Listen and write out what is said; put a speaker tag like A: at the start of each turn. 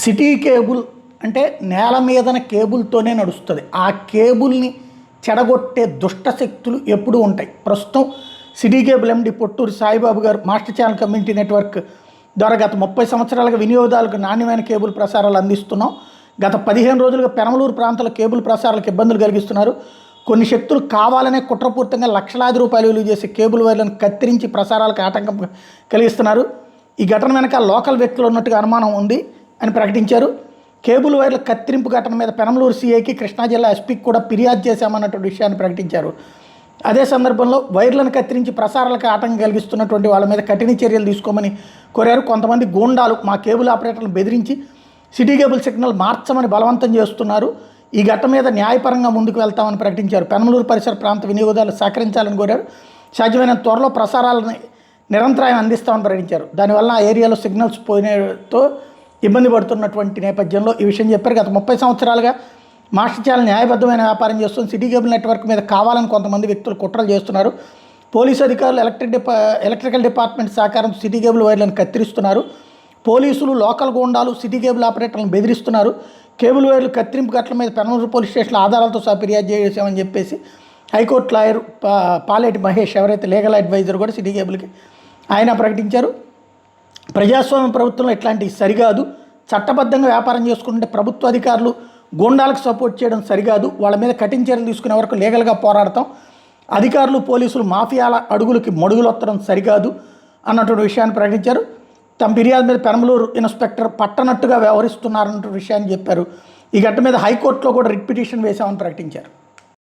A: City cable అంటే నేల మీదన కేబుల్తోనే నడుస్తుంది. ఆ కేబుల్ని చెడగొట్టే దుష్ట శక్తులు ఎప్పుడూ ఉంటాయి. ప్రస్తుతం సిటీ కేబుల్ ఎండి పొట్టూరి సాయిబాబు గారు మాస్టర్ ఛానల్ కమ్యూనిటీ నెట్వర్క్ ద్వారా గత 30 సంవత్సరాలుగా వినియోగదారులకు నాణ్యమైన కేబుల్ ప్రసారాలు అందిస్తున్నాం. గత 15 రోజులుగా పెనమలూరు ప్రాంతంలో కేబుల్ ప్రసారాలకు ఇబ్బందులు కలిగిస్తున్నారు. కొన్ని శక్తులు కావాలనే కుట్రపూరితంగా లక్షలాది రూపాయలు విలువ చేసే కేబుల్ వైర్లను కత్తిరించి ప్రసారాలకు ఆటంకం కలిగిస్తున్నారు. ఈ ఘటన వెనక లోకల్ వ్యక్తులు ఉన్నట్టుగా అనుమానం ఉంది అని ప్రకటించారు. కేబుల్ వైర్ల కత్తిరింపు ఘటన మీద పెనమలూరు సీఐకి కృష్ణా జిల్లా ఎస్పీకి కూడా ఫిర్యాదు చేశామన్నటువంటి విషయాన్ని ప్రకటించారు. అదే సందర్భంలో వైర్లను కత్తిరించి ప్రసారాలకు ఆటంకం కలిగిస్తున్నటువంటి వాళ్ళ మీద కఠిన చర్యలు తీసుకోమని కోరారు. కొంతమంది గూండాలు మా కేబుల్ ఆపరేటర్లను బెదిరించి సిటీ కేబుల్ సిగ్నల్ మార్చమని బలవంతం చేస్తున్నారు. ఈ ఘటన మీద న్యాయపరంగా ముందుకు వెళ్తామని ప్రకటించారు. పెనమలూరు పరిసర ప్రాంత వినియోగదారులు సహకరించాలని కోరారు. సాధ్యమైన త్వరలో ప్రసారాలను నిరంతరాయం అందిస్తామని ప్రకటించారు. దానివల్ల ఆ ఏరియాలో సిగ్నల్స్ పోయినతో ఇబ్బంది పడుతున్నటువంటి నేపథ్యంలో ఈ విషయం చెప్పారు. గత 30 సంవత్సరాలుగా మాస్టర్ ఛానల్ న్యాయబద్ధమైన వ్యాపారం చేస్తుంది. సిటీ కేబుల్ నెట్వర్క్ మీద కావాలని కొంతమంది వ్యక్తులు కుట్రలు చేస్తున్నారు. పోలీసు అధికారులు ఎలక్ట్రికల్ డిపార్ట్మెంట్ సహకారంతో సిటీ కేబుల్ వైర్లను కత్తిరిస్తున్నారు. పోలీసులు లోకల్ గూండాలు సిటీ కేబుల్ ఆపరేటర్లను బెదిరిస్తున్నారు. కేబుల్ వైర్లు కత్తిరింపు ఘటన మీద పెనమలూరు పోలీస్ స్టేషన్లో ఆధారాలతో సహా ఫిర్యాదు చేసామని చెప్పేసి హైకోర్టు లాయర్ పాలేటి మహేష్ ఎవరైతే లీగల్ అడ్వైజర్ కూడా సిటీ కేబుల్కి ఆయన ప్రకటించారు. ప్రజాస్వామ్య ప్రభుత్వంలో ఇట్లాంటివి సరికాదు. చట్టబద్ధంగా వ్యాపారం చేసుకుంటే ప్రభుత్వ అధికారులు గూండాలకు సపోర్ట్ చేయడం సరికాదు. వాళ్ళ మీద కఠిన చర్యలు తీసుకునే వరకు లీగల్గా పోరాడతాం. అధికారులు పోలీసులు మాఫియాల అడుగులకి మడుగులొత్తడం సరికాదు అన్నటువంటి విషయాన్ని ప్రకటించారు. తమ ఫిర్యాదు మీద పెనమలూరు ఇన్స్పెక్టర్ పట్టనట్టుగా వ్యవహరిస్తున్నారన్నటువంటి విషయాన్ని చెప్పారు. ఈ ఘటన మీద హైకోర్టులో కూడా రిట్ పిటిషన్ వేశామని ప్రకటించారు.